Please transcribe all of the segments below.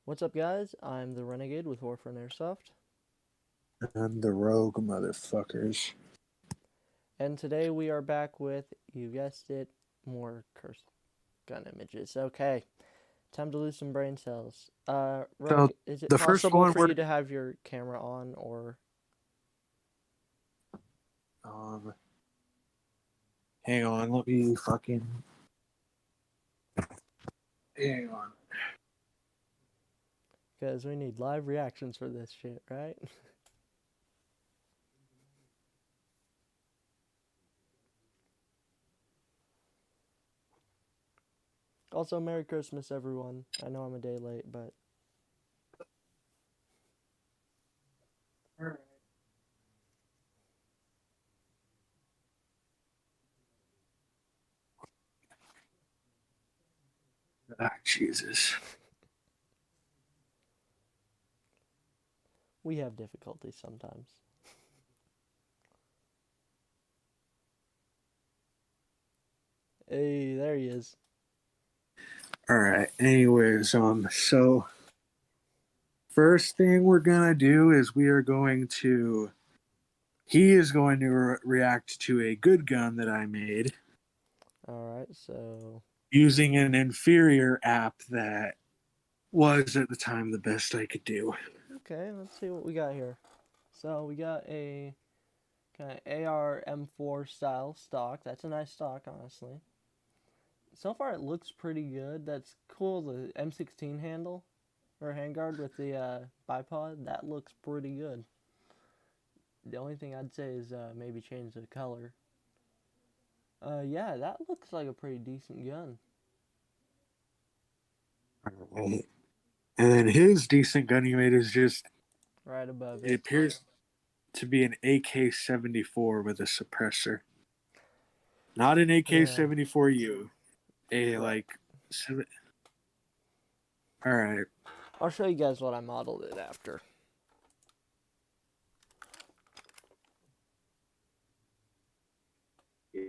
What's up, guys? I'm the Renegade with Warfront Airsoft, And the rogue motherfuckers. and today we are back with, you guessed it, more cursed gun images. Okay, time to lose some brain cells. So Rogue, is it the first possible one for we're you to have your camera on, or... um hang on, let me fucking hang on. Because we need live reactions for this shit, right? Also, Merry Christmas, everyone. I know I'm a day late, but... Ah, Jesus. We have difficulties sometimes. Hey, there he is. Alright, anyways, so first thing we're gonna do is he is going to react to a good gun that I made Alright, so... using an inferior app that was at the time the best I could do. Okay, let's see what we got here. So, we got a kind of AR M4 style stock. That's a nice stock, honestly. So far, it looks pretty good. That's cool. The M16 handle or handguard with the bipod, that looks pretty good. The only thing I'd say is maybe change the color. Yeah, that looks like a pretty decent gun. Alright. And then his decent gun he made is just Right above it it. appears to be an AK-74 with a suppressor. Not an Yeah, AK-74U. A correct. like seven. All right. I'll show you guys what I modeled it after.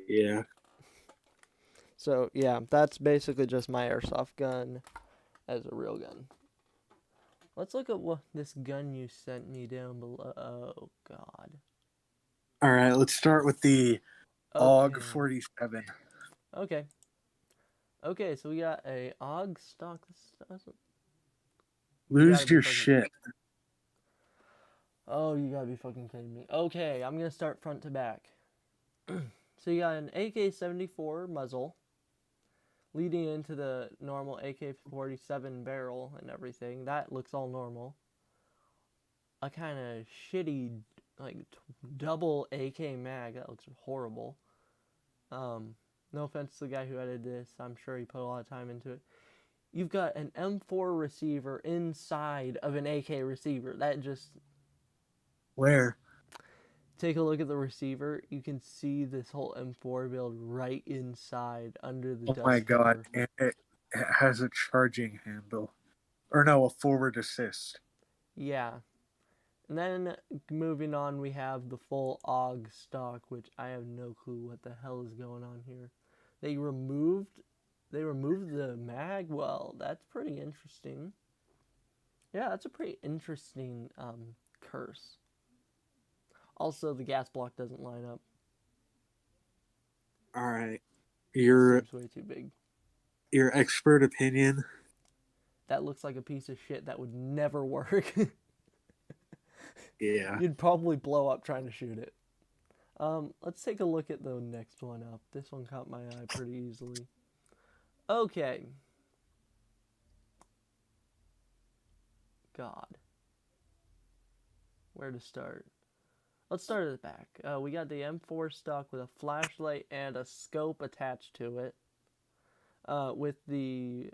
Yeah. So, yeah, that's basically just my airsoft gun as a real gun. Let's look at what this gun you sent me down below. Oh, God. All right. Let's start with the AUG Okay. 47. Okay. Okay, so we got a AUG stock. This doesn't... You gotta Lose be your fucking... shit. Oh, you gotta be fucking kidding me. Okay, I'm gonna start front to back. So you got an AK-74 muzzle leading into the normal AK-47 barrel and everything. That looks all normal. A kind of shitty, like, double AK mag. That looks horrible. Um, no offense to the guy who edited this. I'm sure he put a lot of time into it. You've got an M4 receiver inside of an AK receiver. That just... Where? Take a look at the receiver. You can see this whole M4 build right inside under the Oh my dust god. cover. And it has a charging handle. Or no, a forward assist. Yeah. And then moving on, we have the full AUG stock, which I have no clue what the hell is going on here. They removed the mag. Well, that's pretty interesting. Yeah, that's a pretty interesting curse. Also, the gas block doesn't line up. All right. This Your seems way too big. your expert opinion. That looks like a piece of shit that would never work. Yeah. You'd probably blow up trying to shoot it. Let's take a look at the next one up. This one caught my eye pretty easily. Okay. God. Where to start? Let's start at the back. We got the M4 stock with a flashlight and a scope attached to it. With the...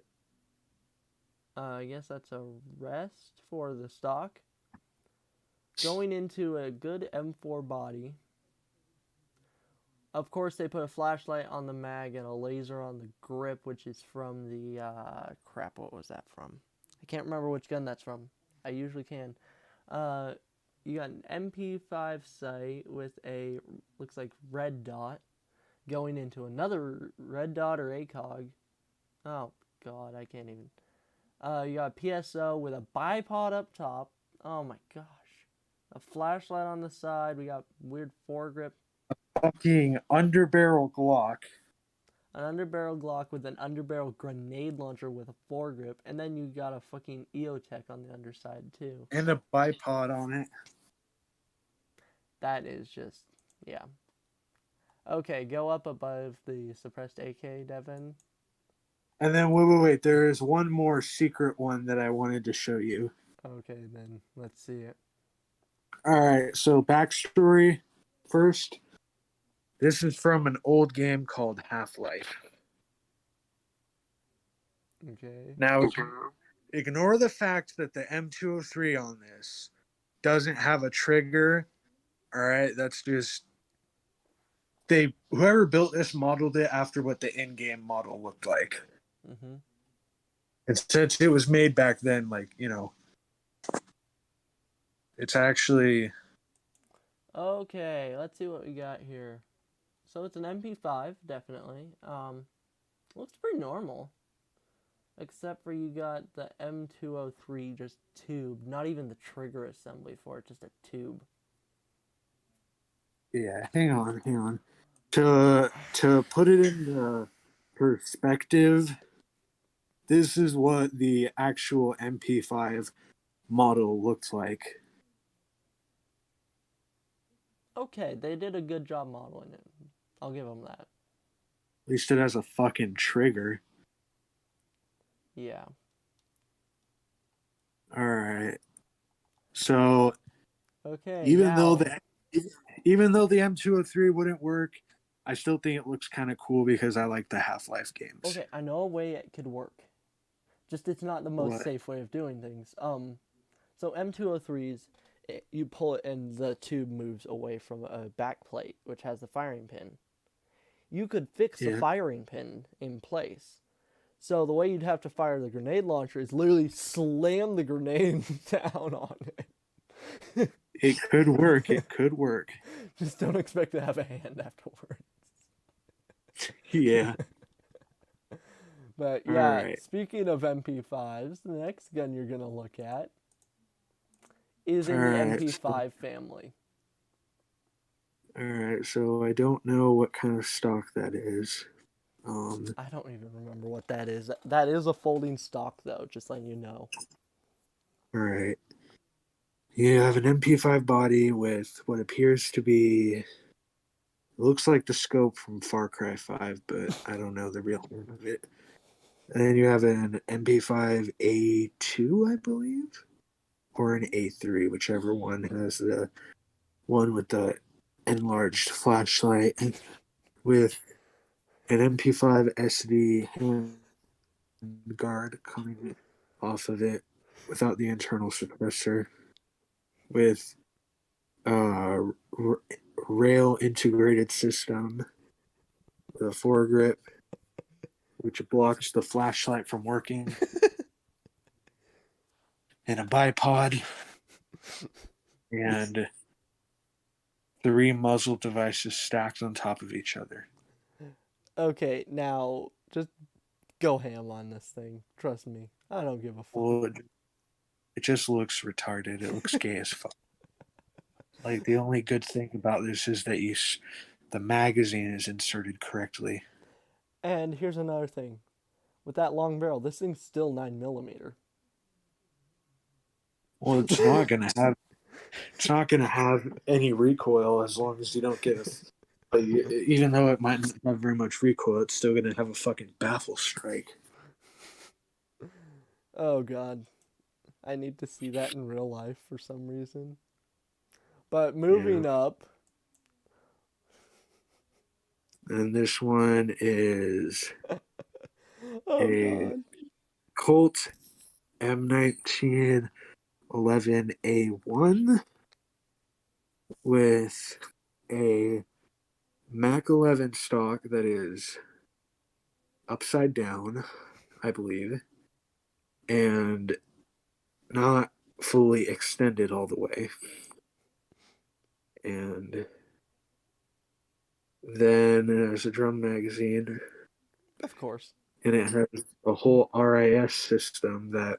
I guess that's a rest for the stock. Going into a good M4 body. Of course, they put a flashlight on the mag and a laser on the grip, which is from the... crap, what was that from? I can't remember which gun that's from. I usually can. Uh, you got an MP5 sight with a, looks like, red dot going into another red dot or ACOG. Oh, God, I can't even. You got a PSO with a bipod up top. Oh my gosh. A flashlight on the side. We got weird foregrip. Fucking underbarrel Glock. An underbarrel Glock with an underbarrel grenade launcher with a foregrip. And then you got a fucking EOTech on the underside too. And a bipod on it. That is just, yeah. Okay, go up above the suppressed AK, Devin. And then wait. There is one more secret one that I wanted to show you. Okay, then let's see it. All right, so backstory first. This is from an old game called Half-Life. Okay. Now, ignore the fact that the M203 on this doesn't have a trigger. All right, that's just whoever built this modeled it after what the in-game model looked like. Mm-hmm. And since it was made back then, like, it's actually Okay, let's see what we got here. So it's an MP5, definitely. Looks pretty normal. Except for you got the M203 just tube, not even the trigger assembly for it, just a tube. yeah. Hang on. To put it in perspective, this is what the actual MP5 model looks like. Okay, they did a good job modeling it. I'll give them that. At least it has a fucking trigger. Yeah. All right. So Okay, even though now. the M203 wouldn't work, I still think it looks kind of cool because I like the Half-Life games. Okay, I know a way it could work. Just it's not the most What? safe way of doing things. So M203s, you pull it and the tube moves away from a back plate, which has the firing pin. You could fix the Yeah. firing pin in place. So the way you'd have to fire the grenade launcher is literally slam the grenade down on it. It could work. It could work. Just don't expect to have a hand afterwards. Yeah. But All yeah, right. speaking of MP5s, the next gun you're going to look at is in All the right. MP5 family. All right. So I don't know what kind of stock that is. I don't even remember what that is. That is a folding stock, though, just letting you know. All right. You have an MP5 body with what appears to be. Looks like the scope from Far Cry 5, but I don't know the real name of it. And then you have an MP5A2, I believe, or an A3, whichever one has the one with the enlarged flashlight, with an MP5 SD guard coming off of it without the internal suppressor, with rail integrated system with a foregrip, which blocks the flashlight from working, and a bipod, and 3 muzzle devices stacked on top of each other. Okay, now just go ham on this thing. Trust me, I don't give a fuck. Well, it just looks retarded. It looks gay as fuck. Like, the only good thing about this is that the magazine is inserted correctly. And here's another thing. With that long barrel, this thing's still 9mm. Well, it's not gonna have any recoil as long as you don't get even though it might not have very much recoil, it's still gonna have a fucking baffle strike. Oh god. I need to see that in real life for some reason. But moving up. And this one is Oh a god. Colt M19 11A1 with a Mac 11 stock that is upside down, I believe, and not fully extended all the way. And then there's a drum magazine. Of course. and it has a whole RIS system that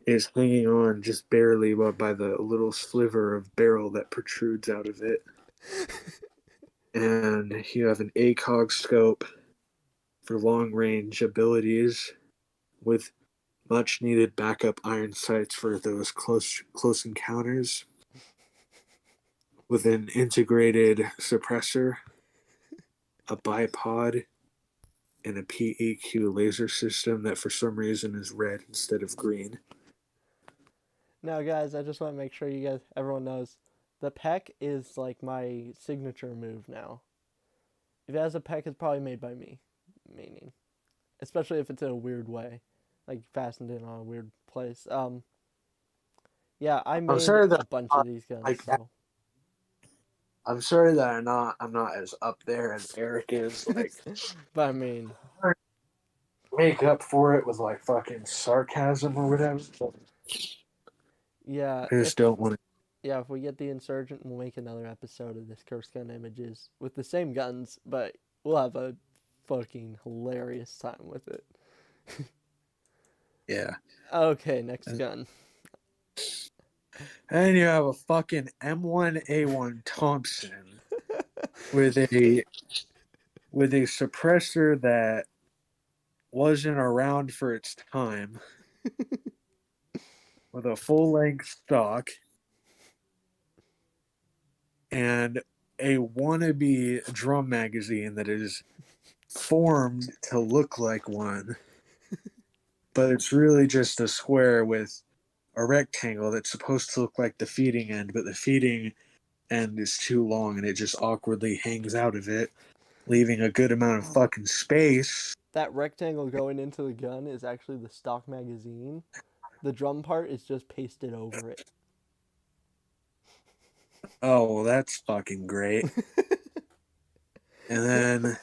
is hanging on just barely by the little sliver of barrel that protrudes out of it. And you have an ACOG scope for long range abilities with much needed backup iron sights for those close encounters, with an integrated suppressor, a bipod, and a PEQ laser system that for some reason is red instead of green. Now, guys, I just want to make sure everyone knows, the peck is like my signature move now. If it has a peck, it's probably made by me, meaning, especially if it's in a weird way, like fastened in on a weird place. Yeah, I I'm made sorry a that bunch of these guns. like So. I'm sorry that I'm not as up there as Eric is. Like, But I mean, make up for it with like fucking sarcasm or whatever. yeah, I just don't want to. if we get the insurgent, we'll make another episode of this curse gun images with the same guns, but we'll have a fucking hilarious time with it. Yeah. Okay, next gun. And you have a fucking M1A1 Thompson with a suppressor that wasn't around for its time, with a full length stock and a wannabe drum magazine that is formed to look like one, but it's really just a square with a rectangle that's supposed to look like the feeding end, but the feeding end is too long and it just awkwardly hangs out of it, leaving a good amount of fucking space. That rectangle going into the gun is actually the stock magazine. The drum part is just pasted over it. Oh, well, that's fucking great. And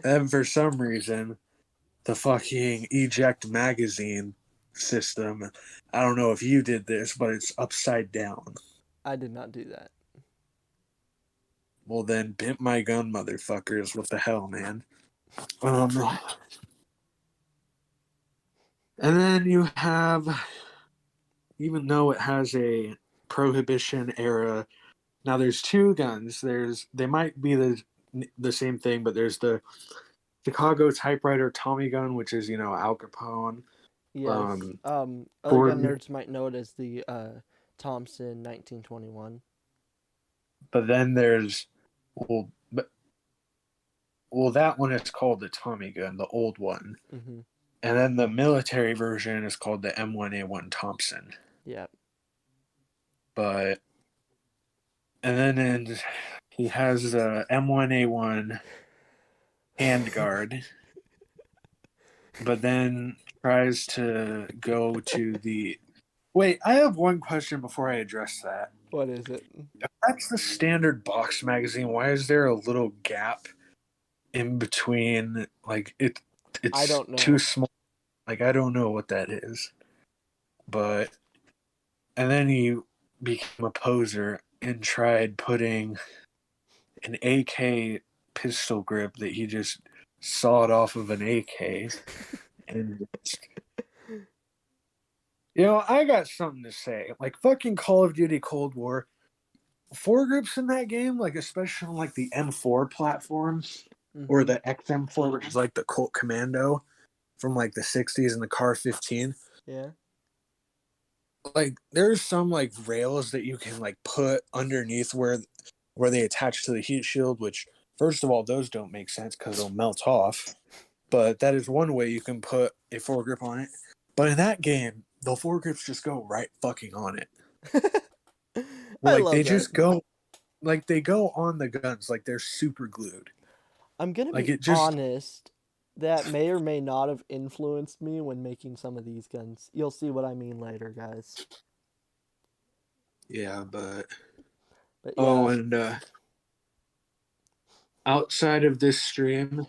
then for some reason, the fucking eject magazine system, I don't know if you did this, but it's upside down. I did not do that. Well, then, pimp my gun, motherfuckers. What the hell, man? Um, and then you have, even though it has a Prohibition era, now there's two guns. They might be the same thing, but there's the Chicago typewriter Tommy gun, which is Al Capone. Yes. Other For gun nerds might know it as the Thompson 1921. But then there's well, but that one is called the Tommy gun, the old one, Mm-hmm. and then the military version is called the M1A1 Thompson. Yeah. But he has the M1A1 handguard, but then tries to go to the. Wait, I have one question before I address that. What is it? If that's the standard box magazine, why is there a little gap in between? Like I it's don't know. too small. Like, I don't know what that is. But and then he became a poser and tried putting an AK pistol grip that he just sawed off of an AK. And I got something to say. Like, fucking Call of Duty Cold War, foregrips in that game, like especially on like the M4 platforms, Mm-hmm. or the XM4, which is like the Colt Commando from like the 60s, and the Car 15. Yeah. Like, there's some like rails that you can like put underneath where they attach to the heat shield, which first of all, those don't make sense because they'll melt off. But that is one way you can put a foregrip on it. But in that game, the foregrips just go right fucking on it. I Like, love they that. just go, like, they go on the guns, like they're super glued. I'm gonna Like, be it just, honest. That may or may not have influenced me when making some of these guns. You'll see what I mean later, guys. yeah, but But oh, yeah. and outside of this stream,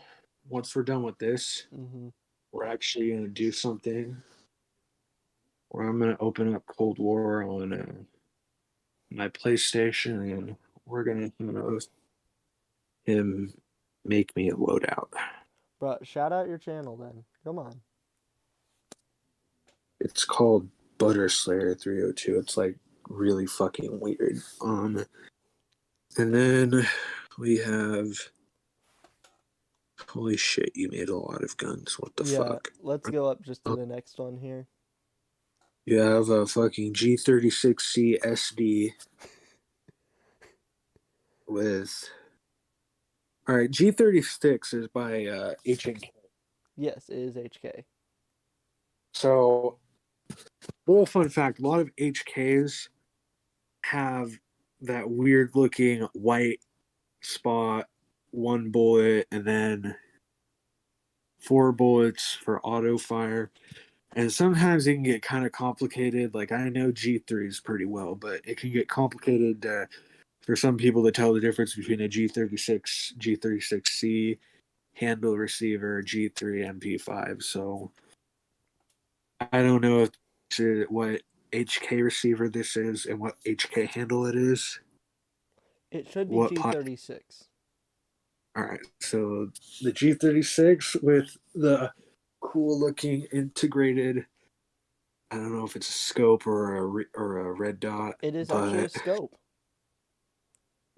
once we're done with this, Mm-hmm. we're actually gonna do something where I'm gonna open up Cold War on my PlayStation, and we're gonna him make me a loadout. Bro, shout out your channel then. Come on. It's called Butter Slayer 302. It's like really fucking weird. And then we have. Holy shit! You made a lot of guns. What the Yeah, fuck? let's go up just to the next one here. You have a fucking G36C SD with. All right, G36 is by H&K. Yes, it is HK. So, little fun fact: a lot of HKs have that weird looking white spot, one bullet, and then 4 bullets for auto fire. And sometimes it can get kind of complicated. Like I know G3s pretty well, but it can get complicated for some people to tell the difference between a G36, G36C handle receiver, G3 MP5. So I don't know if what HK receiver this is and what HK handle it is. It should be What pot? G36. All right, so the G36 with the cool looking integrated. I don't know if it's a scope or a red dot, It is actually a but scope.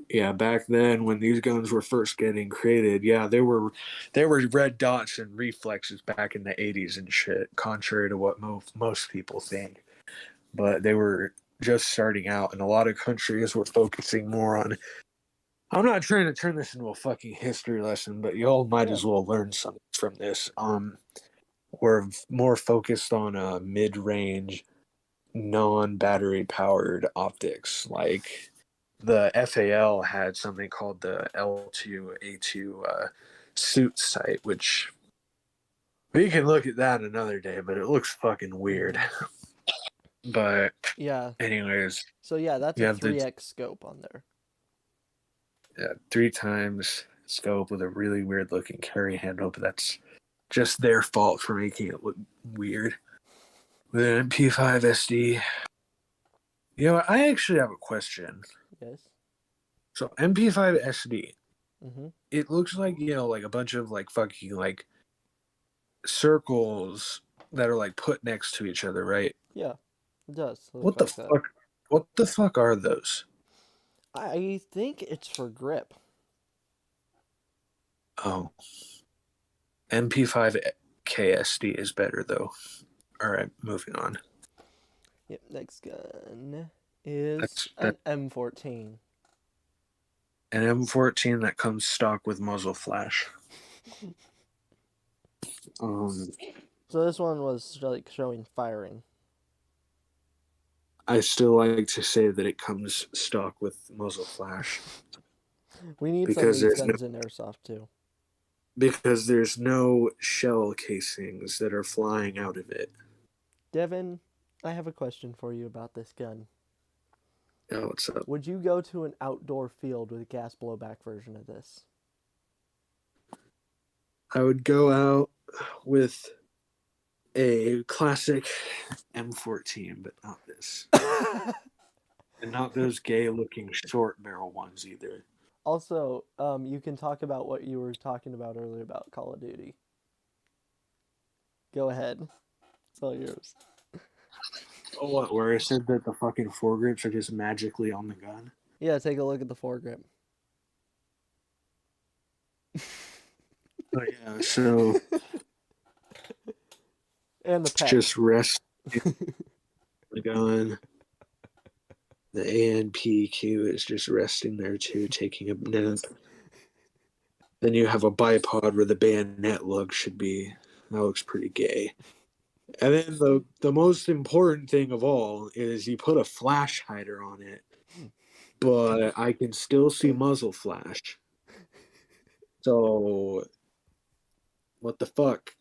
yeah, back then when these guns were first getting created, yeah, there were red dots and reflexes back in the 80s and shit, contrary to what most people think. But they were just starting out, and a lot of countries were focusing more on. I'm not trying to turn this into a fucking history lesson, but y'all might Yeah. as well learn something from this. We're more focused on mid-range, non-battery powered optics. Like the FAL had something called the L2A2 suit sight, which we can look at that another day, but it looks fucking weird. But Yeah. anyways, So yeah, that's you a have the 3x scope on there. 3 times scope with a really weird looking carry handle, but that's just their fault for making it look weird. With an MP5 SD. You know, I actually have a question. Yes. So MP5 SD, Mhm. it looks like, like a bunch of like fucking like circles that are like put next to each other, right? Yeah. It does look What the like that. fuck? What the fuck are those? I think it's for grip. Oh, MP5 KSD is better though. All right, moving on. Yep. Next gun is That's an M14. an M14 that comes stock with muzzle flash. Um, So this one was like showing firing. I still like to say that it comes stock with muzzle flash We need some of because these there's no guns in airsoft too. shell casings that are flying out of it. Devin, I have a question for you about this gun. Oh, what's up? Would you go to an outdoor field with a gas blowback version of this? I would go out with a classic M14, but not this. And not those gay looking short barrel ones either. Also, you can talk about what you were talking about earlier about Call of Duty. Go ahead. It's all yours. Oh, what? Where I said that the fucking foregrips are just magically on the gun? Yeah, take a look at the foregrip. Oh, yeah. So And the it's peg. just rest the gun. The ANPQ is just resting there too, taking a nap. Then you have a bipod where the bayonet lug should be. That looks pretty gay. And then the most important thing of all is you put a flash hider on it, but I can still see muzzle flash. So what the fuck?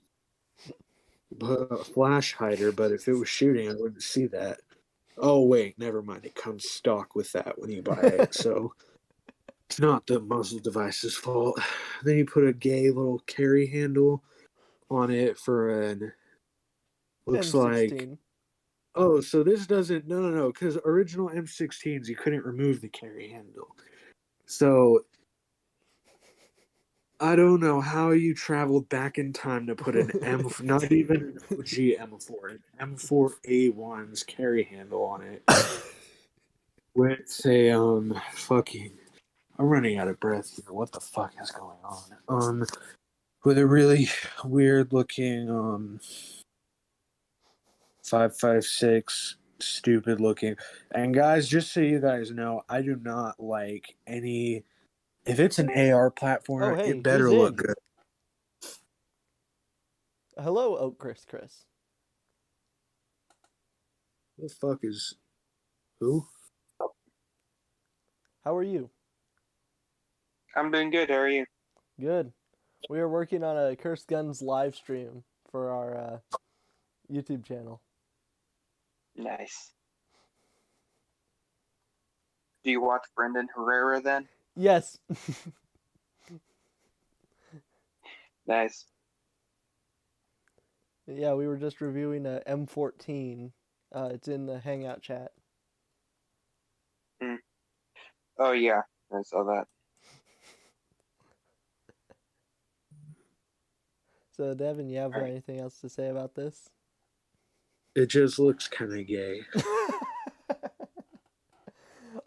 Put a flash hider, but if it was shooting, I wouldn't see that. Oh wait, never mind. It comes stock with that when you buy it, so it's not the muzzle device's fault. Then you put a gay little carry handle on it for an looks like. M16. Oh, so this doesn't. No, because original M16s you couldn't remove the carry handle. So I don't know how you traveled back in time to put an M, not even an OG M4, an M4A1's carry handle on it with a fucking. I'm running out of breath here. What the fuck is going on? With a really weird looking 5.56, stupid looking. And guys, just so you guys know, I do not like any. If it's an AR Oh, platform, it hey, who's better look in? good. Hello, Oak Chris. Who the fuck is who? How are you? I'm doing good. How are you? Good. We are working on a Cursed Guns live stream for our YouTube channel. Nice. Do you watch Brendan Herrera then? Yes. Nice. Yeah, we were just reviewing a M14. It's in the Hangout chat. Oh yeah, I saw that. So, Devin, you have All right. anything else to say about this? It just looks kind of gay.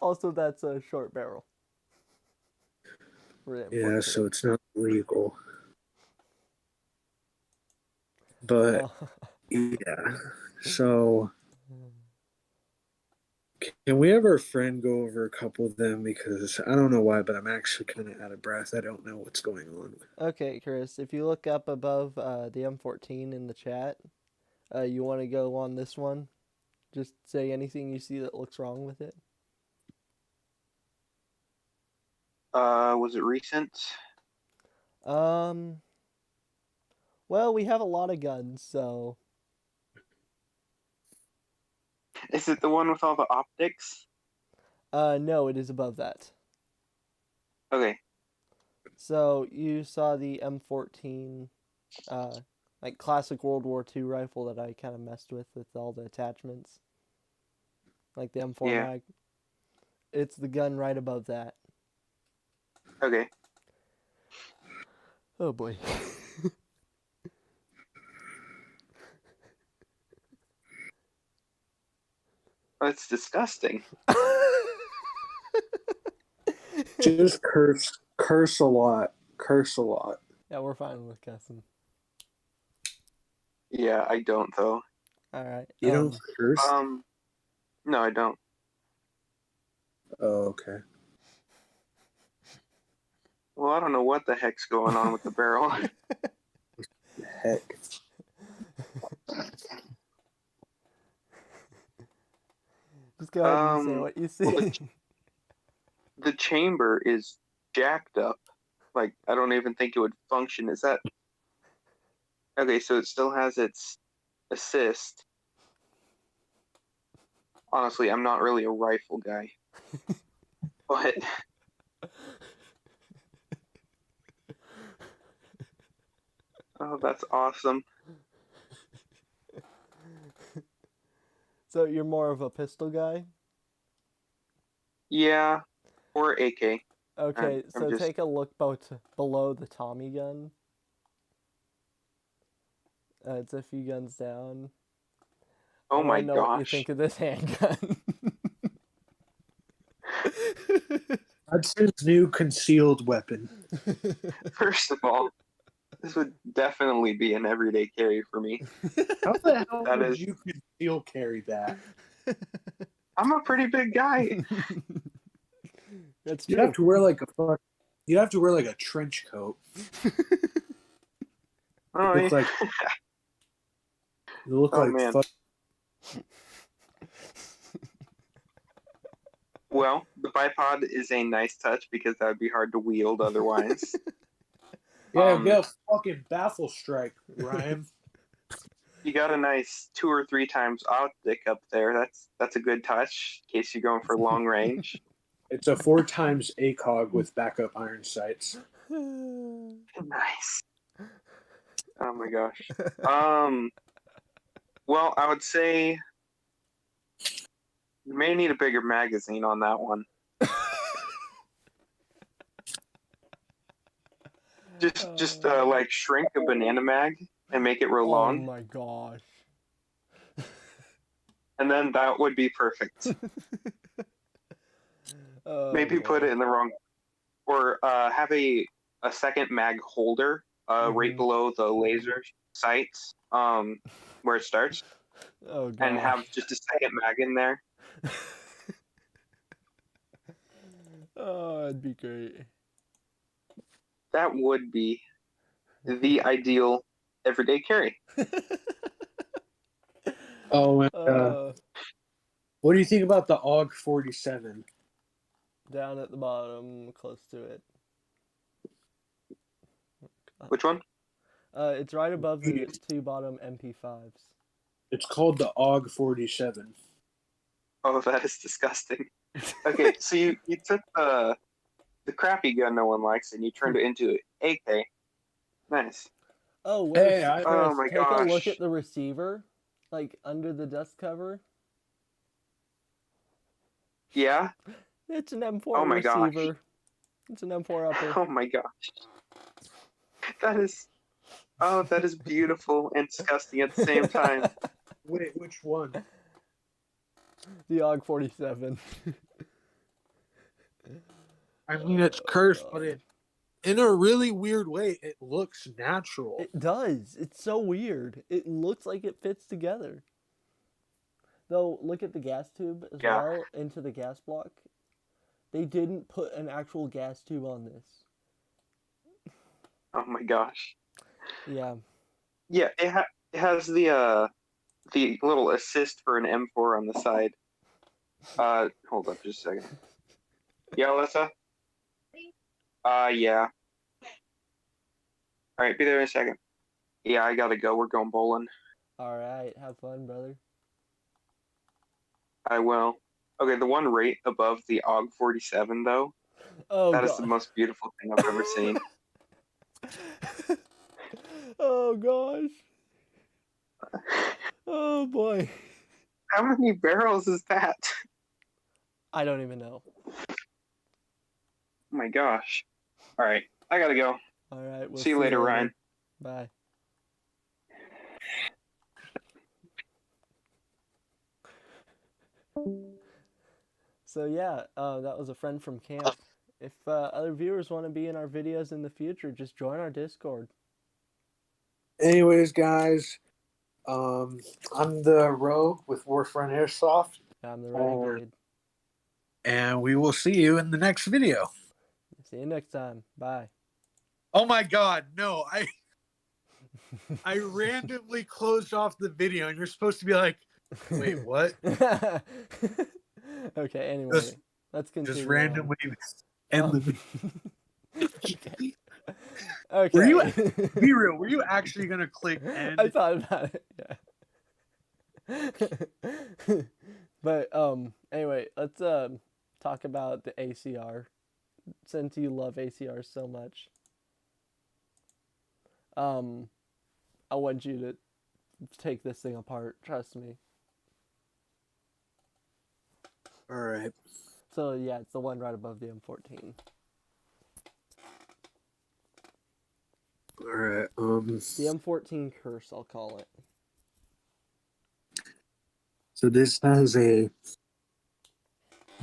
Also, that's a short barrel. Yeah, so it's not legal. But yeah, so can we have our friend go over a couple of them, because I don't know why, but I'm actually kind of out of breath. I don't know what's going on. Okay, Chris, if you look up above the M14 in the chat, you want to go on this one? Just say anything you see that looks wrong with it. Was it recent? Well, we have a lot of guns, so Is it the one with all the optics? no, it is above that. Okay. So you saw the M14, like classic World War II rifle that I kind of messed with all the attachments, like the M4 Yeah. mag. It's the gun right above that. Okay. Oh boy. That's disgusting. Just curse a lot, curse a lot. Yeah, we're fine with cussing. Yeah, I don't though. All right. You don't curse? No, I don't. Oh, okay. Well, I don't know what the heck's going on with the barrel. Heck. Just go ahead and say what you see. Well, the chamber is jacked up. Like, I don't even think it would function. Is that okay? So it still has its assist. Honestly, I'm not really a rifle guy, but oh, that's awesome. So you're more of a pistol guy? Yeah, or AK. Okay, I'm so just take a look below the Tommy gun. It's a few guns down. oh I want my to know what you gosh. think of this handgun. That's his new concealed weapon. First of all, this would definitely be an everyday carry for me. How the hell That would is, you conceal carry that? I'm a pretty big guy. That's You'd true. have to wear like a fuck. You'd have to wear like a trench coat. Oh, You look yeah. like you look Oh like man. fuck. Well, the bipod is a nice touch because that would be hard to wield otherwise. Yeah, get a fucking baffle strike, Ryan. You got a nice 2 or 3 times optic up there. That's a good touch in case you're going for long range. It's a 4 times ACOG with backup iron sights. Nice. Oh my gosh. Well, I would say you may need a bigger magazine on that one. Just like shrink a banana mag and make it real Oh long, my gosh. and then that would be perfect. Oh, Maybe put boy. it in the wrong, or have a second mag holder right Mhm. below the laser sights, where it starts, Oh and gosh. have just a second mag in there. Oh, that'd be great. That would be the ideal everyday carry. Oh, and uh, what do you think about the AUG 47? Down at the bottom, close to it. Which one? It's right above the two bottom MP5s. It's called the AUG 47. Oh, that is disgusting. Okay, so you took the crappy gun no one likes and you turned it into an AK. Nice. Oh, Hey, Oh Chris, my take a look gosh. at the receiver, like under the dust cover. Yeah. It's an M4 Oh my gosh. receiver. It's an M4 upper. Oh my gosh. That is beautiful and disgusting at the same time. Wait, which one? The AUG 47. I mean, it's cursed, but it, in a really weird way, it looks natural. It does. It's so weird. It looks like it fits together. Though, look at the gas tube as Yeah. well into the gas block. They didn't put an actual gas tube on this. Oh my gosh. Yeah. Yeah, it has the little assist for an M4 on the side. Hold up just a second. Yeah, Alyssa? Yeah. All right, be there in a second. Yeah, I gotta go. We're going bowling. All right. Have fun, brother. I will. Okay, the one right above the AUG 47, though, Oh, that God. is the most beautiful thing I've ever seen. Oh, gosh. Oh, boy. How many barrels is that? I don't even know. Oh my gosh. All right, I gotta go. All right. We'll See you later, Ryan. Bye. So yeah, that was a friend from camp. If other viewers want to be in our videos in the future, just join our Discord. Anyways, guys, I'm the Rogue with Warfront Airsoft, I'm the Renegade. and we will see you in the next video. See you next time. Bye. Oh my God, no! I randomly closed off the video, and you're supposed to be like, "Wait, what?" Okay. Anyway, let's continue. Just randomly end the video. Okay. Okay. Were you be real? Were you actually gonna click end? I thought about it. Yeah. But anyway, let's talk about the ACR since you love ACR so much. I want you to take this thing apart, trust me. All right. So yeah, it's the one right above the M14. All right. The M14 curse, I'll call it. So this has a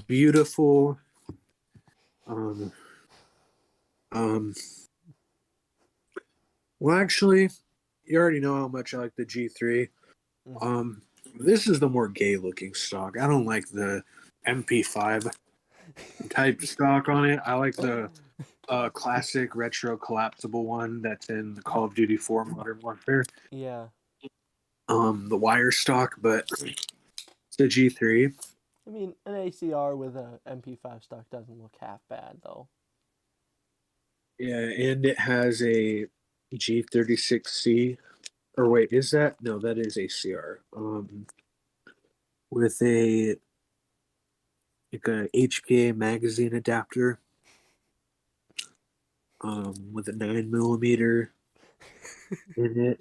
beautiful well, actually, you already know how much I like the G3. Mhm. This is the more gay looking stock. I don't like the MP5 type stock on it. I like the classic retro collapsible one that's in the Call of Duty 4 Modern Warfare. Yeah. The wire stock, but it's the G3. I mean, an ACR with a MP5 stock doesn't look half bad though. Yeah, and it has a G36C. Or wait, is that? No, that is ACR. With a HPA magazine adapter. With a 9mm in it,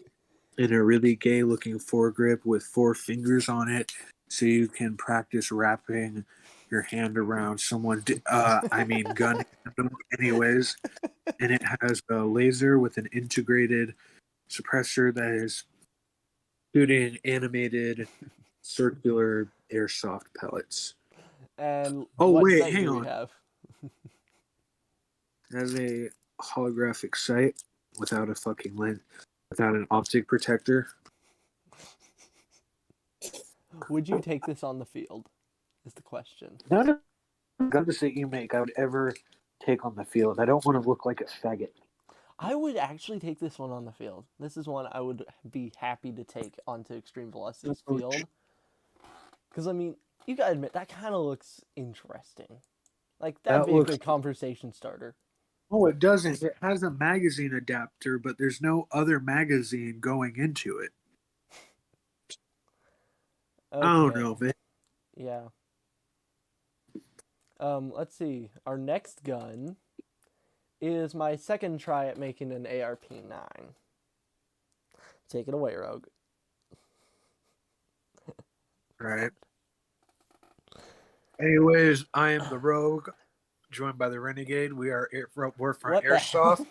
and a really gay looking foregrip with 4 fingers on it, so you can practice wrapping your hand around someone. Gun handle, anyways. And it has a laser with an integrated suppressor that is shooting animated circular airsoft pellets. And Oh what wait, sight hang do we on. have? It has a holographic sight without a fucking lens, without an optic protector. Would you take this on the field? Is the question. None of the guns that you make I would ever take on the field. I don't want to look like a faggot. I would actually take this one on the field. This is one I would be happy to take onto Extreme Velocity's field. Because, I mean, you gotta admit, that kind of looks interesting. Like, that'd That be a looks. good conversation starter. Oh, it doesn't. It has a magazine adapter, but there's no other magazine going into it. Okay. I don't know, man. Yeah. Let's see. Our next gun is my second try at making an ARP-9. Take it away, Rogue. Right. Anyways, I am the Rogue, joined by the Renegade. We are Warfront What the Airsoft.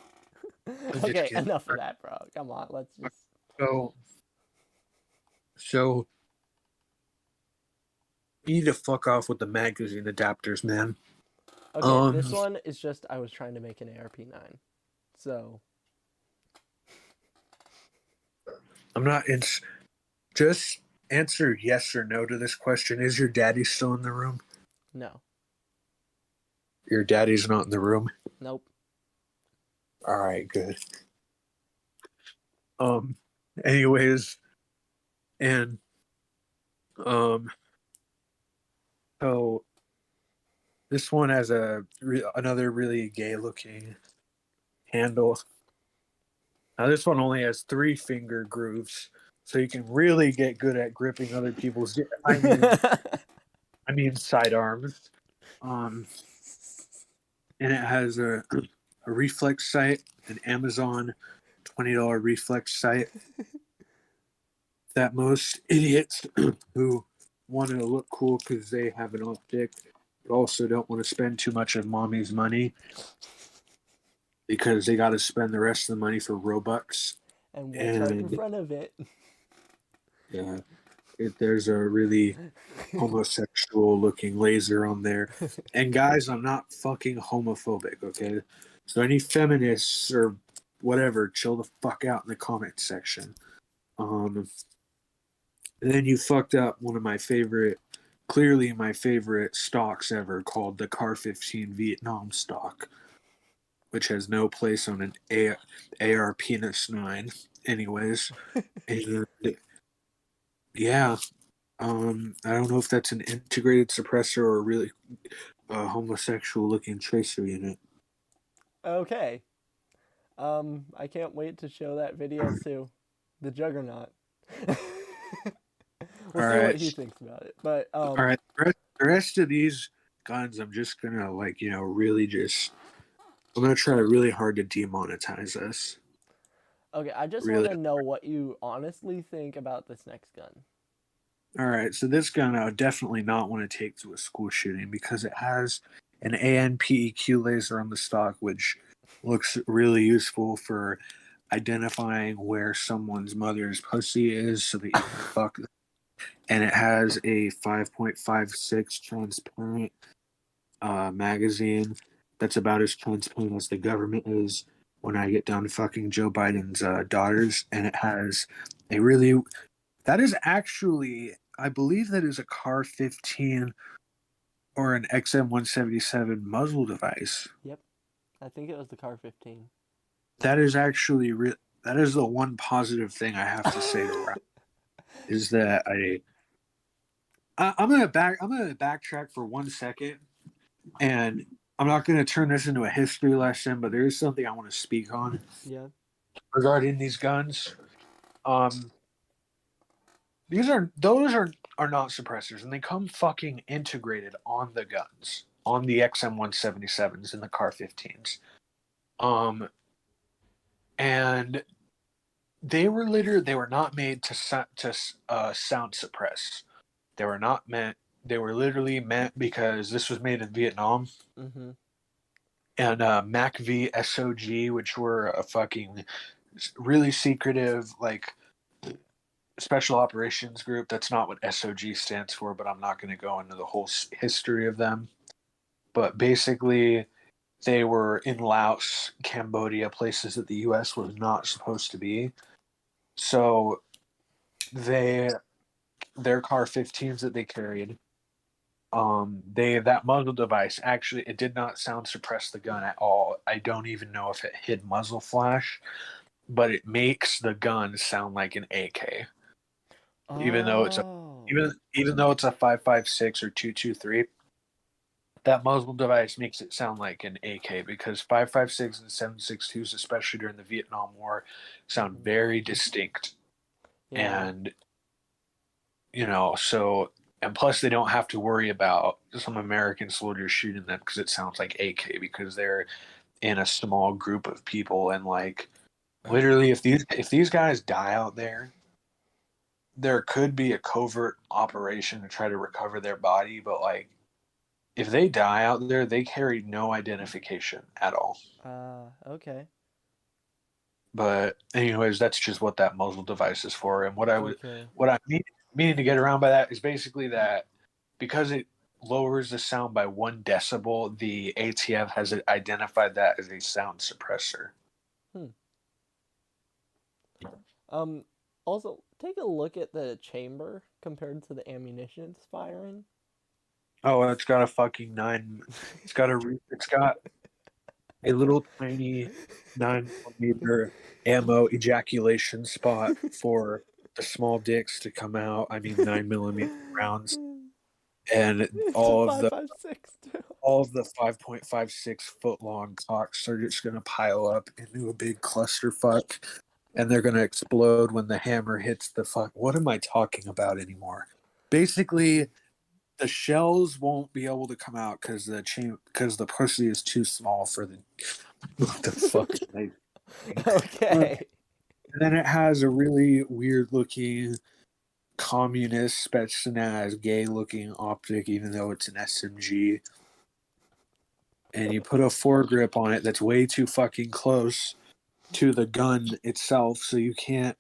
hell? Okay, enough of that, bro. Come on, let's just. So, you need to fuck off with the magazine adapters, man. Okay, this one is just I was trying to make an ARP-9, so. I'm not in. Just answer yes or no to this question. Is your daddy still in the room? No. Your daddy's not in the room? Nope. All right, good. Anyways, and so this one has another really gay looking handle. Now this one only has 3 finger grooves, so you can really get good at gripping other people's. I mean sidearms. And it has a reflex sight, an Amazon $20 reflex sight that most idiots who want to look cool because they have an optic but also don't want to spend too much of mommy's money because they got to spend the rest of the money for Robux. And what's right in front of it? Yeah, there's a really homosexual looking laser on there. And guys, I'm not fucking homophobic, okay? So any feminists or whatever, chill the fuck out in the comment section. And then you fucked up one of my favorite, clearly my favorite stocks ever, called the Car 15 Vietnam stock, which has no place on an AR Penis 9. Anyways, and yeah, I don't know if that's an integrated suppressor or really a homosexual looking tracer unit. Okay. I can't wait to show that video to the Juggernaut. We'll see what he thinks about it. But all right, the rest of these guns, I'm just gonna really just. I'm gonna try really hard to demonetize this. Okay, I just Really? want to know what you honestly think about this next gun. All right, so this gun I would definitely not want to take to a school shooting because it has an ANPEQ laser on the stock, which looks really useful for identifying where someone's mother's pussy is so that you can fuck them. And it has a 5.56 transparent magazine that's about as transparent as the government is when I get done fucking Joe Biden's daughters. And it has a really, that is actually, I believe that is a Car 15 or an XM177 muzzle device. Yep, I think it was the Car 15. That is actually that is the one positive thing I have to say to Rap is that I'm gonna backtrack for 1 second, and I'm not gonna turn this into a history lesson, but there is something I want to speak on. Yeah. Regarding these guns, those are not suppressors, and they come fucking integrated on the guns, on the XM177s and the Car 15s. And they were not made to sound suppress. They were not meant They were literally meant because this was made in Vietnam. Mm-hmm. And MACV SOG, which were a fucking really secretive, like, special operations group. That's not what SOG stands for, but I'm not going to go into the whole history of them. But basically, they were in Laos, Cambodia, places that the U.S. was not supposed to be. So their CAR-15s that they carried, that muzzle device actually, it did not sound suppress the gun at all. I don't even know if it hid muzzle flash, but it makes the gun sound like an AK, even though it's a Oh. even though it's a 5.56 or 2.23. That muzzle device makes it sound like an AK because 5.56 and 7.62s, especially during the Vietnam War, sound very distinct. Yeah. And, so, and plus they don't have to worry about some American soldiers shooting them because it sounds like AK because they're in a small group of people. And, like, literally, if these guys die out there could be a covert operation to try to recover their body, but, like, if they die out there, they carry no identification at all. Okay. But anyways, that's just what that muzzle device is for. And what Okay. I meaning to get around by that is basically that because it lowers the sound by 1 decibel, the ATF has identified that as a sound suppressor. Um, Also, take a look at the chamber compared to the ammunition it's firing. Oh, it's got a fucking It's got a little tiny 9mm ammo ejaculation spot for the small dicks to come out. I mean, 9mm rounds, and It's a 5.56 too. all of the 5.56 foot long cocks are just gonna pile up into a big clusterfuck, and they're gonna explode when the hammer hits the fuck. What am I talking about anymore? Basically, the shells won't be able to come out because the pussy is too small for the what the fuck is I saying? Okay. And then it has a really weird looking communist Spetsnaz gay looking optic, even though it's an SMG. And you put a foregrip on it that's way too fucking close to the gun itself, so you can't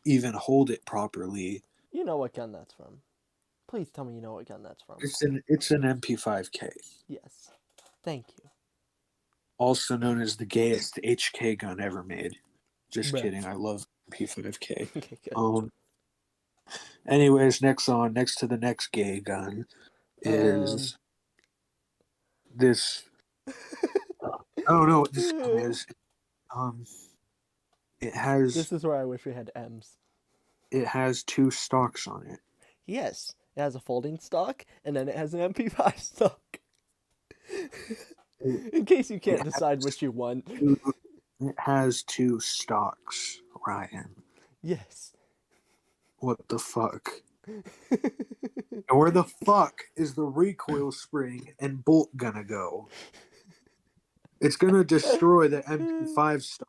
even hold it properly. You know what gun that's from. Please tell me you know what gun that's from. It's an MP5K, Yes. Thank you. also known as the gayest HK gun ever made. Just Bruh. kidding. I love MP5K. Okay, good. Anyways, next to the next gay gun is this. I don't know what this gun is. It has This is where I wish we had M's. 2 stocks on it. Yes. It has a folding stock, and then it has an MP5 stock. In case you can't decide which you want. It has 2 stocks, Ryan. Yes. What the fuck? And where the fuck is the recoil spring and bolt gonna go? It's gonna destroy the MP5 stock,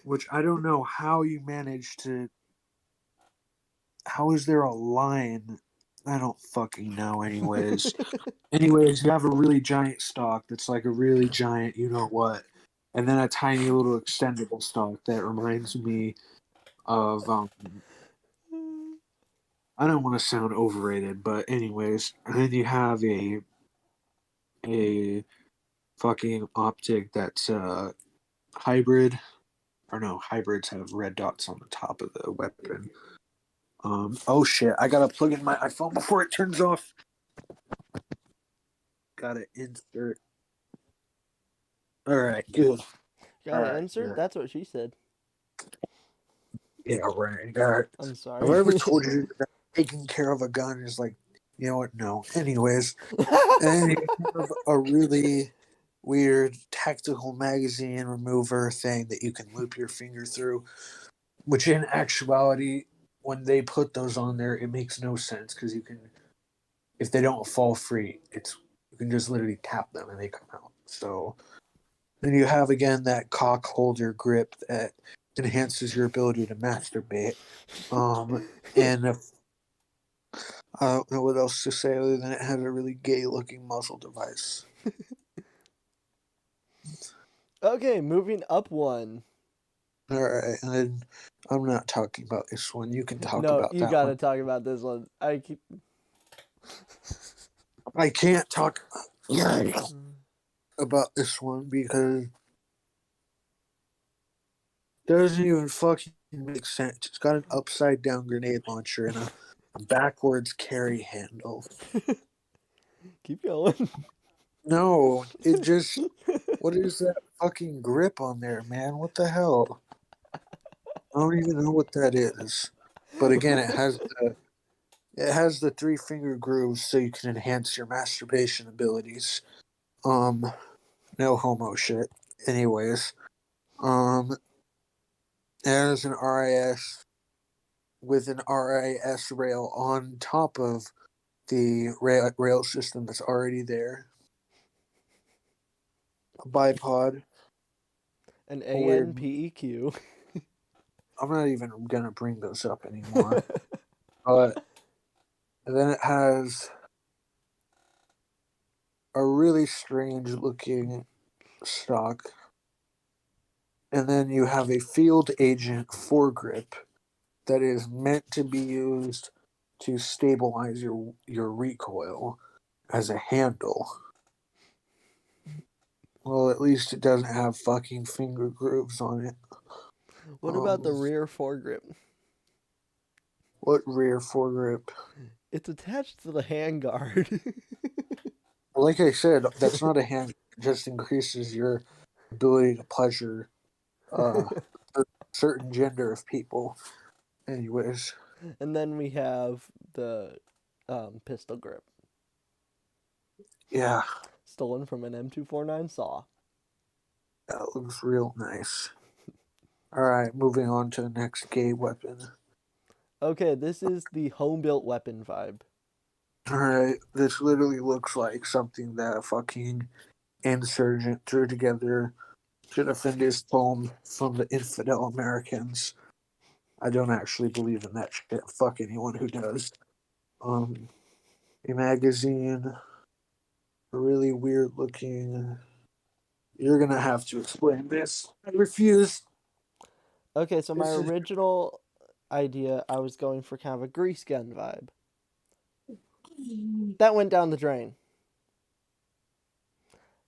which I don't know how you managed to. How is there a line? I don't fucking know. Anyways, you have a really giant stock that's like a really giant, you know what, and then a tiny little extendable stock that reminds me of. I don't want to sound overrated, but anyways, and then you have a fucking optic that's hybrid, or no, hybrids have red dots on the top of the weapon. Oh shit, I gotta plug in my iPhone before it turns off. Gotta insert. Alright, good. Gotta insert? That's what she said. Yeah, right. Alright. I'm sorry. Have I ever told you that taking care of a gun is like, you know what? No. Anyways, and you have a really weird tactical magazine remover thing that you can loop your finger through, which in actuality, when they put those on there, it makes no sense because you can, if they don't fall free, you can just literally tap them and they come out. So then you have again that cock holder grip that enhances your ability to masturbate. And I don't know what else to say other than it has a really gay-looking muzzle device. Okay, moving up one. All right, and then I'm not talking about this one. You can talk No, about you that gotta one. talk about this one. I can't talk about this one because it doesn't even fucking make sense. It's got an upside down grenade launcher and a backwards carry handle. Keep going. No, it just. What is that fucking grip on there, man? What the hell? I don't even know what that is. But again, it has the 3-finger grooves so you can enhance your masturbation abilities. No homo shit. Anyways, it has an RIS with an RIS rail on top of the rail system that's already there. A bipod. An A weird. ANPEQ. I'm not even gonna bring those up anymore. But then it has a really strange looking stock. And then you have a field agent foregrip that is meant to be used to stabilize your recoil as a handle. Well, at least it doesn't have fucking finger grooves on it. What about the rear foregrip? What rear foregrip? It's attached to the handguard. Like I said, that's not a hand. It just increases your ability to pleasure a certain gender of people. Anyways. And then we have the pistol grip. Yeah, Stolen from an M249 saw. that looks real nice. Alright, moving on to the next gay weapon. Okay, this is the home-built weapon vibe. Alright, this literally looks like something that a fucking insurgent threw together to defend his home from the infidel Americans. I don't actually believe in that shit. Fuck anyone who does. A magazine, a really weird looking. You're gonna have to explain this. I refuse. Okay, so my This is original idea, I was going for kind of a grease gun vibe. That went down the drain.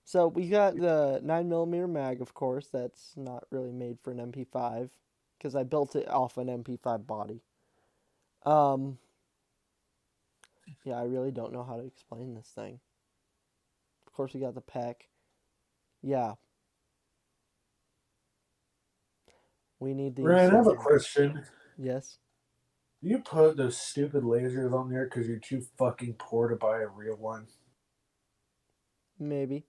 So we got the 9mm mag, of course. That's not really made for an MP5 because I built it off an MP5 body. Yeah, I really don't know how to explain this thing. Of course, we got the pack. Yeah. We need these. Ryan, I have a question. Yes. Do you put those stupid lasers on there because you're too fucking poor to buy a real one? Maybe.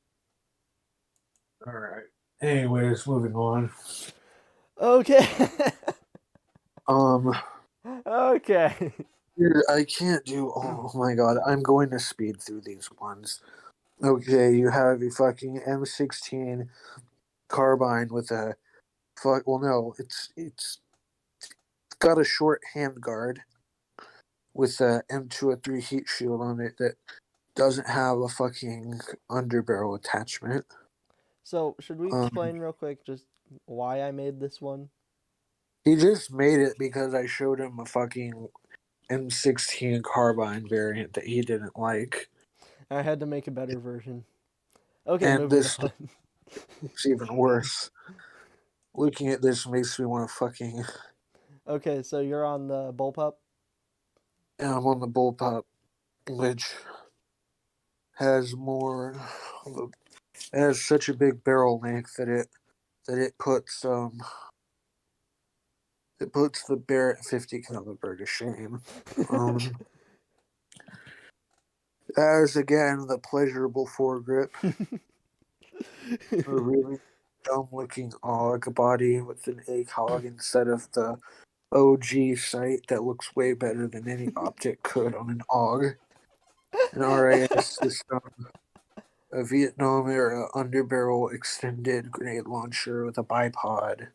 Alright. Anyways, moving on. Okay. Um, Okay. Dude, I can't do. Oh my god, I'm going to speed through these ones. Okay, you have a fucking M16 carbine with a fuck. Well, no, it's got a short handguard with a M203 heat shield on it that doesn't have a fucking underbarrel attachment. So, should we explain real quick just why I made this one? He just made it because I showed him a fucking M16 carbine variant that he didn't like. I had to make a better version. Okay, And moving this on. is even worse. Looking at this makes me want to fucking. Okay, so you're on the bullpup? And I'm on the bullpup, which has more. It has such a big barrel length that it puts the Barrett 50 caliber to shame. As again the pleasurable foregrip, a really dumb looking AUG body with an ACOG instead of the OG sight that looks way better than any optic could on an AUG. An RAS system, a Vietnam era underbarrel extended grenade launcher with a bipod,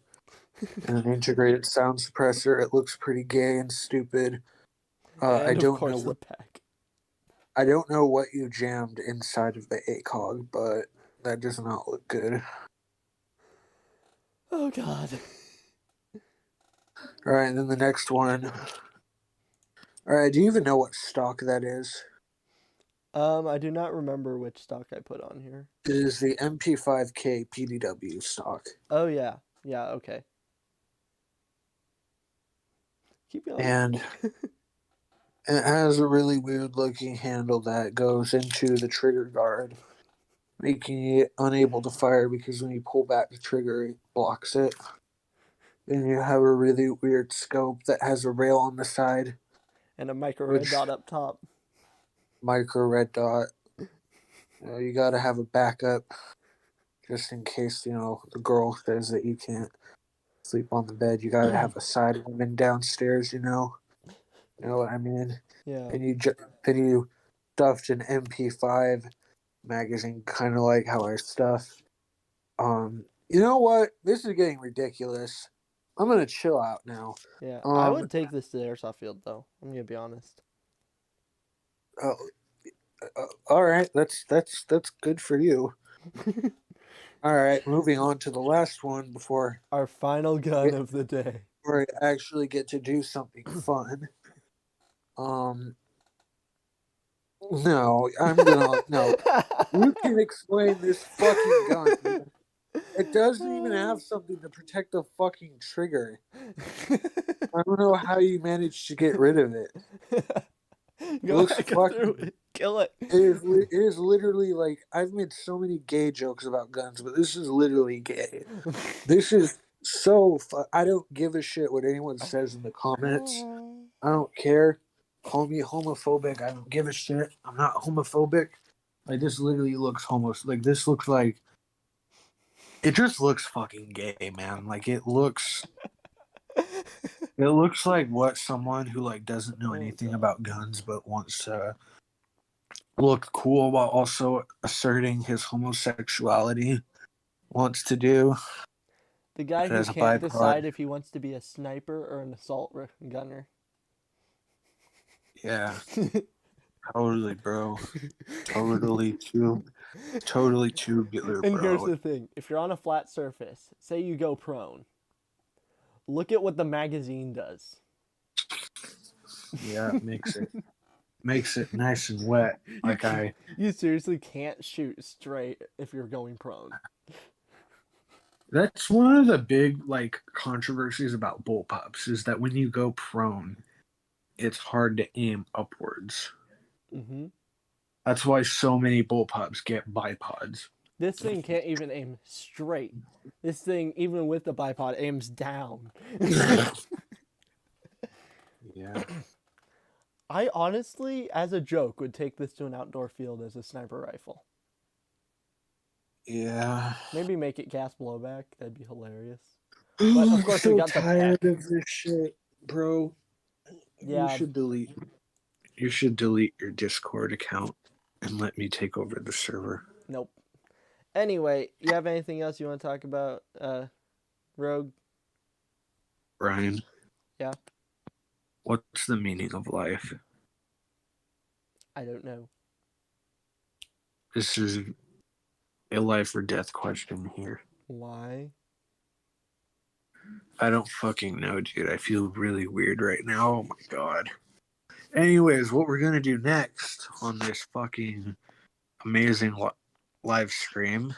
and an integrated sound suppressor. It looks pretty gay and stupid. I And of don't know course the what. pack. I don't know what you jammed inside of the ACOG, but that does not look good. Oh God. All right, and then the next one. All right, do you even know what stock that is? I do not remember which stock I put on here. It is the MP5K PDW stock. Oh yeah, yeah. Okay. Keep going. And it has a really weird looking handle that goes into the trigger guard, making it unable to fire because when you pull back the trigger, it blocks it. Then you have a really weird scope that has a rail on the side, And a micro red which dot up top. micro red dot. You gotta have a backup just in case, the girl says that you can't sleep on the bed. You gotta have a side woman downstairs, You know what I mean? Yeah. And you stuffed an MP5 magazine, kind of like how I stuff. You know what? This is getting ridiculous. I'm gonna chill out now. Yeah. I would take this to the airsoft field though. I'm gonna be honest. Uh, all right, that's good for you. All right, moving on to the last one before Our final gun of the day. I actually get to do something fun. No, no. You can explain this fucking gun. Man. It doesn't even have something to protect the fucking trigger. I don't know how you managed to get rid of it. Go through it. Kill it. It is literally like I've made so many gay jokes about guns, but this is literally gay. This is so. I don't give a shit what anyone says in the comments. I don't care. Call me homophobic. I don't give a shit. I'm not homophobic. Like this literally looks like this looks like. It just looks fucking gay, man. Like it looks. It looks like what someone who like doesn't know anything about guns but wants to look cool while also asserting his homosexuality wants to do. The guy who As a can't bipod. decide if he wants to be a sniper or an assault gunner. Yeah. Totally, bro. Totally tubular, And here's bro. the thing. If you're on a flat surface, say you go prone, look at what the magazine does. Yeah, it makes it nice and wet. Like You seriously can't shoot straight if you're going prone. That's one of the big like controversies about bullpups is that when you go prone, it's hard to aim upwards. Mm-hmm. That's why so many bullpups get bipods. This thing can't even aim straight. This thing, even with the bipod, aims down. Yeah. I honestly, as a joke, would take this to an outdoor field as a sniper rifle. Yeah. Maybe make it gas blowback. That'd be hilarious. But of course, we got the tired pack. of this shit, bro. Yeah. You should delete your Discord account and let me take over the server. Nope. Anyway, you have anything else you want to talk about, Rogue? Ryan? Yeah? What's the meaning of life? I don't know. This is a life or death question here. Why? I don't fucking know, dude. I feel really weird right now. Oh my god. Anyways, what we're gonna do next on this fucking amazing live stream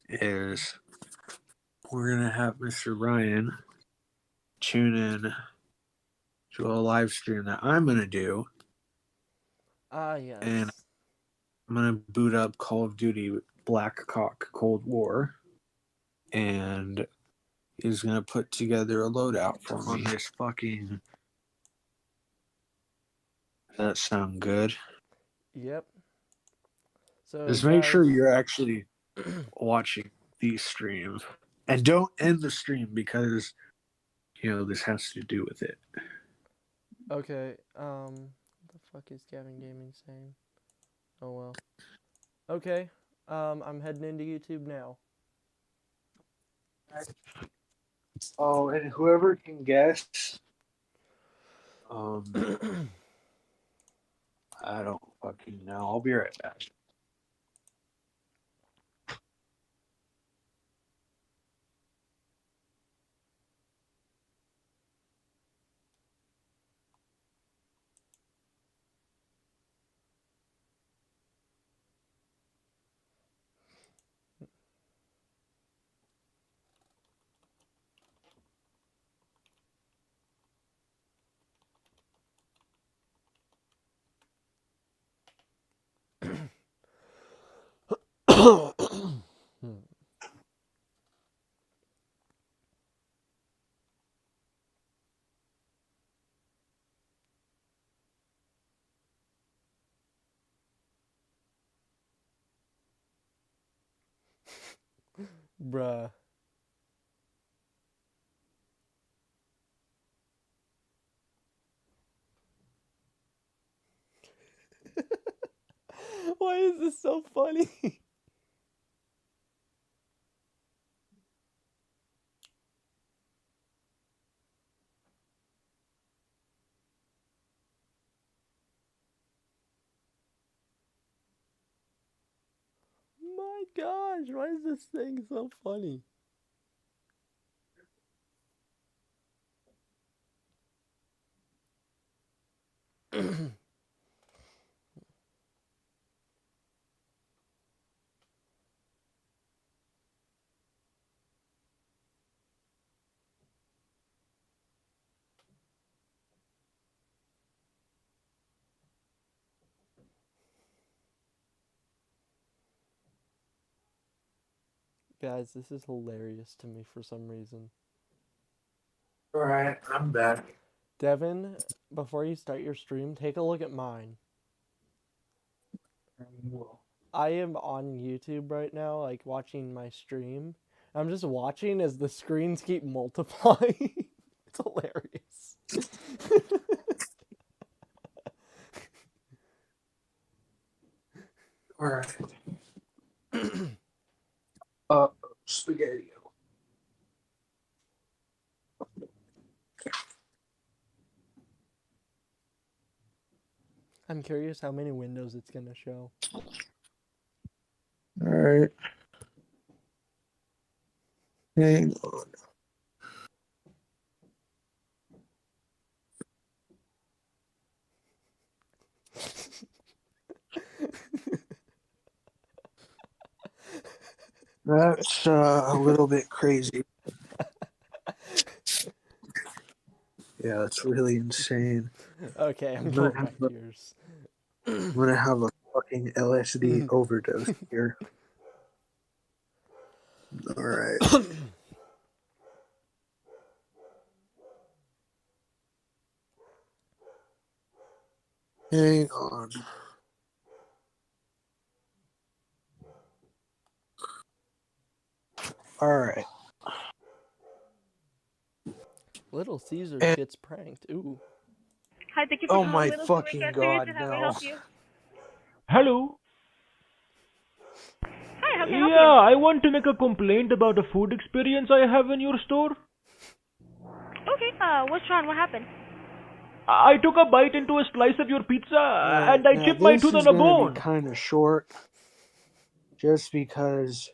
is we're gonna have Mr. Ryan tune in to a live stream that I'm gonna do. Yes. And I'm gonna boot up Call of Duty Black Cock Cold War, and he's gonna put together a loadout for me. On this fucking. Does that sound good? Yep. So Just make sure you're actually watching the stream, and don't end the stream because this has to do with it. Okay. What the fuck is Gavin Gaming saying? Oh well. Okay. I'm heading into YouTube now. Oh, and whoever can guess, I don't fucking know. I'll be right back. Bruh. Why is this so funny? My gosh, why is this thing so funny? Guys, this is hilarious to me for some reason. Alright, I'm back. Devin, before you start your stream, take a look at mine. I am on YouTube right now, like watching my stream. I'm just watching as the screens keep multiplying. It's hilarious. Alright. Spaghetti. I'm curious how many windows it's gonna show. Alright. Hang on. That's a little bit crazy. Yeah, that's really insane. Okay, I'm going back to yours. I'm gonna have a fucking LSD overdose here. Alright. Hang on. Alright. Little Caesar And- gets pranked. Ooh. Hi, thank you for Oh calling my Little fucking Silver god, Caesar. How may I no. help you? Hello. Hi, how can I help Yeah, I want to make a complaint about a food experience I have in your store. you? Okay, what's wrong? What happened? I took a bite into a slice of your pizza and I Now chipped my this tooth is on a gonna bone. be kind of short, just because,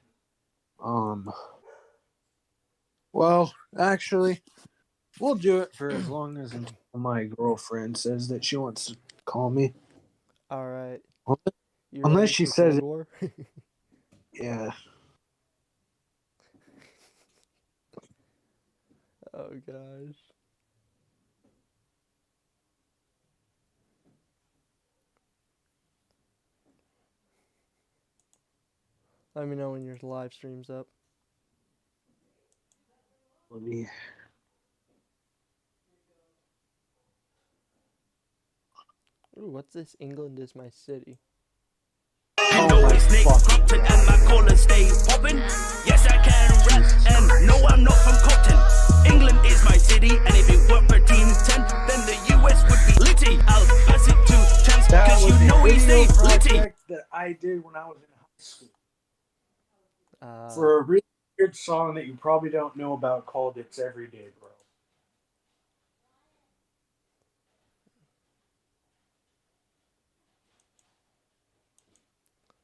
well, actually, we'll do it for as long as until my girlfriend says that she wants to call me. Alright. You Unless ready she for says Cold it- War? Yeah. Oh gosh. Let me know when your live stream's up. Let me. Ooh, what's this? England is my city. Oh my fucking and my collar stay popping. Yes, I can rap, and no, I'm not from Compton. England is my city, and if it weren't for Team 10, then the US would be litty. I'll pass it to Chance, That cause was you know a he video say litty. project that I did when I was in high school for a really weird song that you probably don't know about called "It's Everyday, Bro."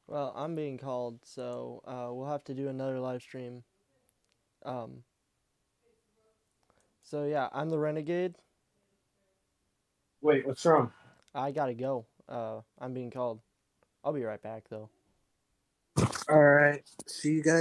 Well, I'm being called, so we'll have to do another live stream. So yeah, I'm the Renegade. Wait, what's wrong? I gotta go. I'm being called. I'll be right back though. All right. See you guys.